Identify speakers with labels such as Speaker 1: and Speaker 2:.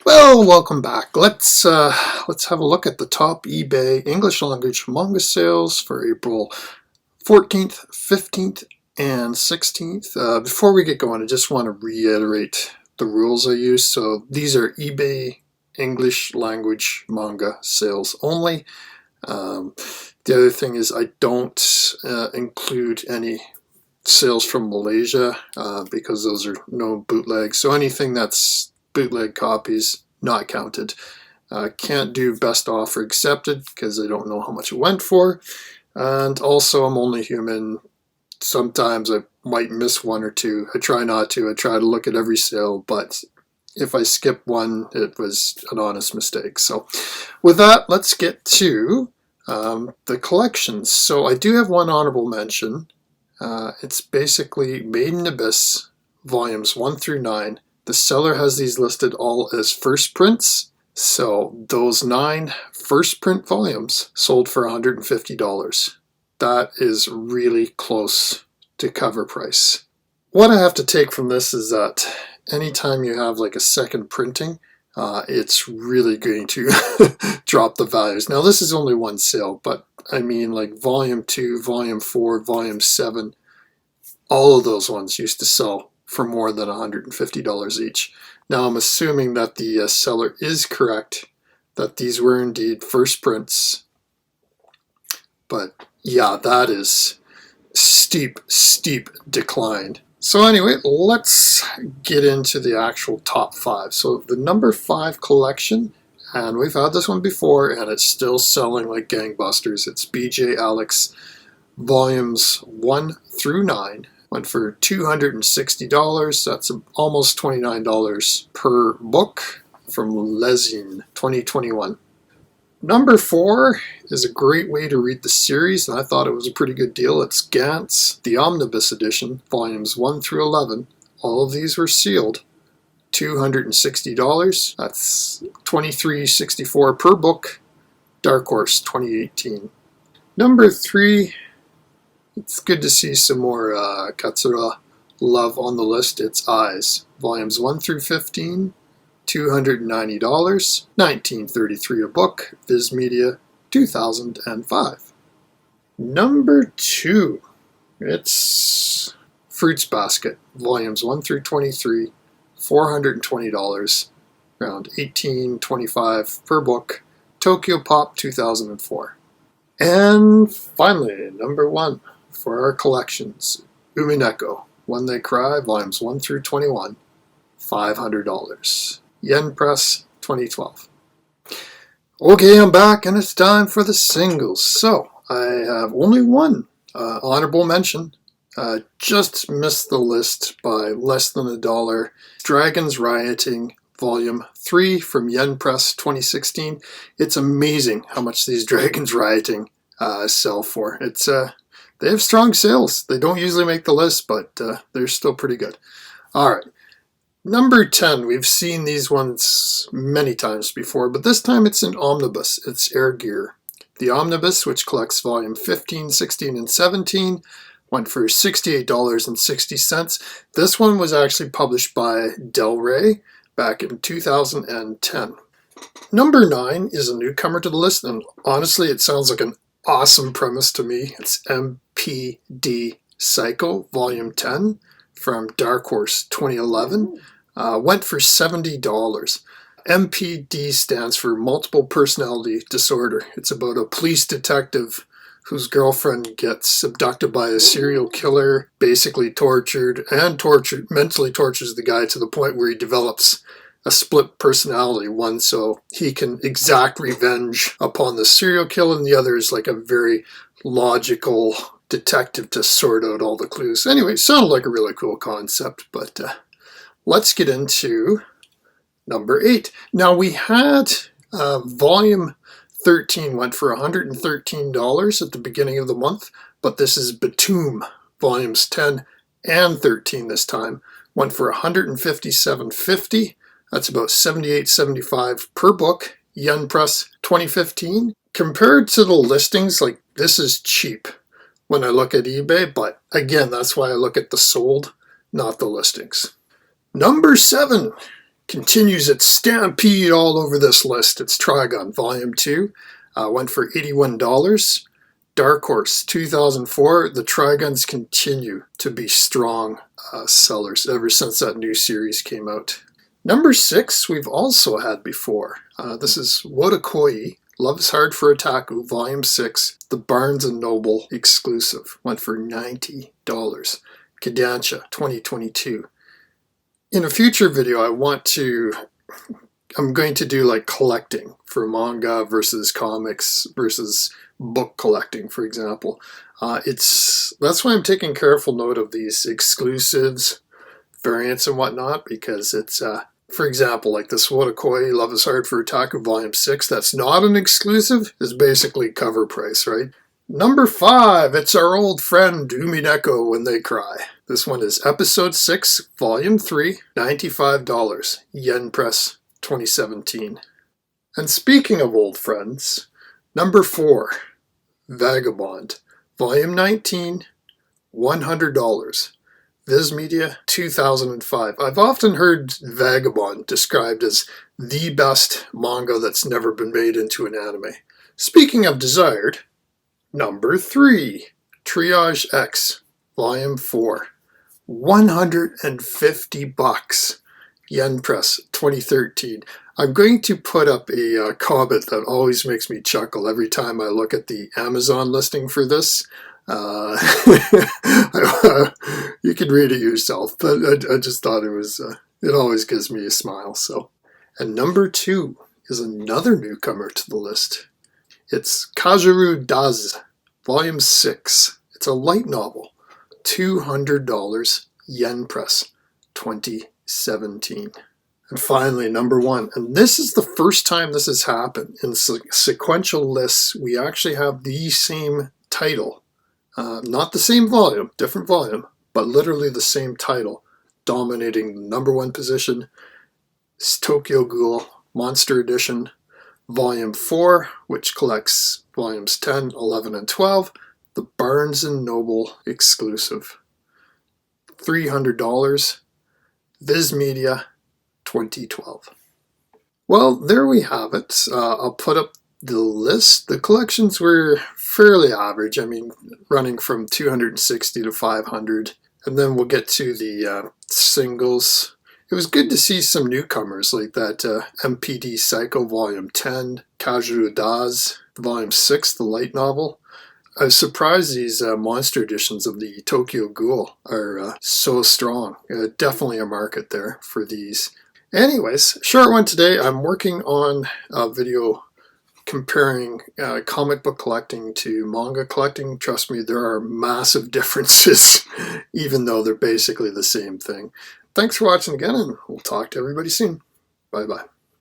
Speaker 1: Well, welcome back. Let's have a look at the top eBay English language manga sales for April 14th, 15th, and 16th. Before we get going, I just want to reiterate the rules I use. So these are eBay English language manga sales only. The other thing is I don't include any sales from Malaysia because those are no bootlegs. So anything that's bootleg copies, not counted. Can't do best offer accepted because I don't know how much it went for. And also, I'm only human. Sometimes I might miss one or two. I try not to. I try to look at every sale, but if I skip one, it was an honest mistake. So with that, let's get to the collections. So I do have one honorable mention. It's basically Made in Abyss, volumes 1 through 9. The seller has these listed all as first prints. So those 9 first print volumes sold for $150. That is really close to cover price. What I have to take from this is that anytime you have like a second printing, it's really going to drop the values. Now this is only one sale, but I mean like volume 2, volume 4, volume 7, all of those ones used to sell for more than $150 each. Now I'm assuming that the seller is correct, that these were indeed first prints. But yeah, that is steep decline. So anyway, let's get into the actual top 5. So the number 5 collection, and we've had this one before, and it's still selling like gangbusters. It's BJ Alex volumes 1 through 9. Went for $260. That's almost $29 per book from Lesin 2021. Number 4 is a great way to read the series, and I thought it was a pretty good deal. It's Gantz, the Omnibus Edition, volumes 1 through 11. All of these were sealed. $260. That's $23.64 per book. Dark Horse 2018. Number 3. It's good to see some more Katsura love on the list. It's Eyes, volumes 1 through 15, $290, $19.33 a book, Viz Media, 2005. Number 2, it's Fruits Basket, volumes 1 through 23, $420, around $18.25 per book, Tokyo Pop, 2004. And finally, number 1. For our collections, Umineko, When They Cry, volumes 1 through 21, $500. Yen Press, 2012. Okay, I'm back, and it's time for the singles. So, I have only one honorable mention. Just missed the list by less than $1. Dragons Rioting, volume 3 from Yen Press, 2016. It's amazing how much these Dragons Rioting sell for. They have strong sales. They don't usually make the list, but they're still pretty good. All right. Number 10. We've seen these ones many times before, but this time it's an omnibus. It's Air Gear. The omnibus, which collects volume 15, 16, and 17, went for $68.60. This one was actually published by Del Rey back in 2010. Number 9 is a newcomer to the list, and honestly, it sounds like an awesome premise to me. It's MPD Psycho, Volume 10 from Dark Horse 2011. Went for $70. MPD stands for Multiple Personality Disorder. It's about a police detective whose girlfriend gets abducted by a serial killer, basically mentally tortures the guy to the point where he develops a split personality, one so he can exact revenge upon the serial killer, and the other is like a very logical detective to sort out all the clues. Anyway, sounded like a really cool concept, but let's get into number 8. Now we had volume 13 went for $113 at the beginning of the month, but this is Batum, volumes 10 and 13 this time, went for $157.50. That's about $78.75 per book, Yen Press 2015. Compared to the listings, like this is cheap when I look at eBay, but again, that's why I look at the sold, not the listings. Number 7 continues its stampede all over this list. It's Trigun Volume 2. Went for $81. Dark Horse 2004. The Triguns continue to be strong sellers ever since that new series came out. Number 6 we've also had before. This is Wotakoi, Love is Hard for Otaku, Volume 6, the Barnes & Noble exclusive. Went for $90. Kodansha 2022. In a future video, I'm going to do like collecting for manga versus comics versus book collecting, for example. That's why I'm taking careful note of these exclusives, variants and whatnot, because it's, for example, like this Wotakoi, Love is Hard for Otaku Volume 6, that's not an exclusive, is basically cover price, right? Number 5, it's our old friend Umineko When They Cry. This one is Episode 6, Volume 3, $95, Yen Press 2017. And speaking of old friends, number 4, Vagabond, Volume 19, $100, Viz Media 2005. I've often heard Vagabond described as the best manga that's never been made into an anime. Speaking of desired, number 3, Triage X, Volume 4, $150, Yen Press 2013. I'm going to put up a comment that always makes me chuckle every time I look at the Amazon listing for this. You can read it yourself, but I just thought it always gives me a smile. So, and number 2 is another newcomer to the list. It's Kajuru Daz, Volume 6. It's a light novel, $200, Yen Press 2017. And finally, number 1, and this is the first time this has happened. In sequential lists, we actually have the same title. Not the same volume, different volume, but literally the same title, dominating the number 1 position. It's Tokyo Ghoul Monster Edition, Volume 4, which collects Volumes 10, 11, and 12, the Barnes & Noble exclusive. $300, Viz Media 2012. Well, there we have it. I'll put up the list. The collections were fairly average. I mean, running from 260 to 500. And then we'll get to the singles. It was good to see some newcomers like that MPD Psycho Volume 10, Kajuru Daz, Volume 6, the light novel. I was surprised these monster editions of the Tokyo Ghoul are so strong. Definitely a market there for these. Anyways, short one today. I'm working on a video comparing comic book collecting to manga collecting. Trust me, there are massive differences, even though they're basically the same thing. Thanks for watching again, and we'll talk to everybody soon. Bye-bye.